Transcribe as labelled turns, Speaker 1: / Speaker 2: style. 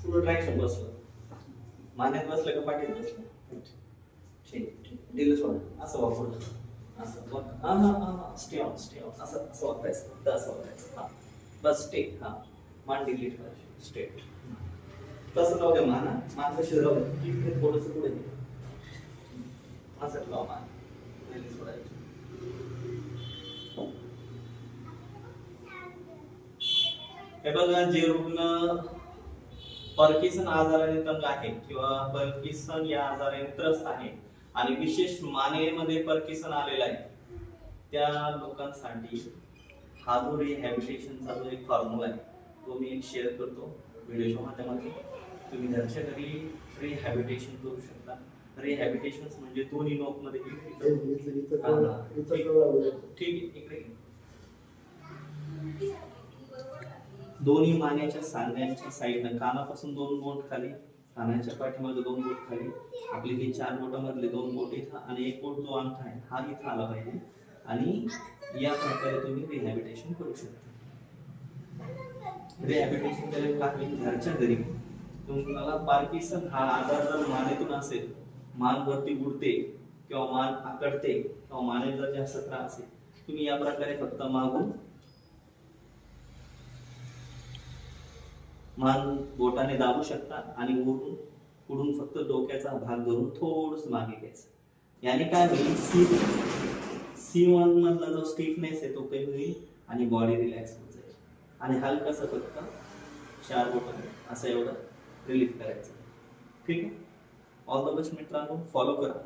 Speaker 1: पुढे ट्रॅक्शन बसलं, मानेत बसलं का पाठीत बसलं, ठीक ठीक, दिलं सोडा, असं वापरलं, असं बघ, हा हा हा, स्टे ऑन असं असं वापरायचं, फक्त असं वापरायचं, हा बस स्टे, हा मान डिलीट करायची, स्ट्रेट, तसं लावू द्या, मान कशी राहू द्या, इकडे थोडंसं पुढे दे, असं लावा मान, रिलीज सोडायची. हे बघा, जे रुग्ण पार्किन्सन आजाराने तंग आहे किंवा पार्किन्सन या आजाराने त्रस्त आहे आणि विशेष मानेमध्ये पार्किन्सन आलेला आहे, त्या लोकांसाठी हा जो रिहॅबिलिटेशनचा जो एक फॉर्म्युला आहे तो मी शेअर करतो व्हिडिओच्या माध्यमातून. तुम्ही घरच्या घरी रिहॅबिलिटेशन करू शकता. रिहॅबिलिटेशन म्हणजे दोन्ही नोकमध्ये ठीक इकडे दोन्ही मानेच्या सांध्यांच्या साईडनं, कानापासून 2 बोट खाली, कानाच्या पाठीमागे 2 बोट खाली, आपले हे 4 बोटामधले 2 बोट इथं आणि 1 बोट जो अंगठा आहे हा इथं आला पाहिजे, आणि या प्रकारे तुम्ही रिहॅबिलिटेशन करू शकता. रिहॅबिलिटेशन केलं का घरच्या घरी. तुम्हाला पार्किन्सन हा आजार जर मानेतून असेल, मान वरती उडते किंवा मान आकडते किंवा मानेचा जास्त त्रास आहे, तुम्ही या प्रकारे फक्त मागून मान बोटाने दाबू शकता आणि पुढून फक्त डोक्याचा भाग धरून थोडंसं मागे घ्यायचं. याने काय होईल, C1 मधला जो स्टिफनेस आहे तो कमी होईल आणि बॉडी रिलॅक्स होऊन जाईल. आणि हलकासा फक्त 4 बोटाने असं एवढं रिलीफ करायचं. ठीक आहे, ऑल द बेस्ट मित्रांनो, फॉलो करा.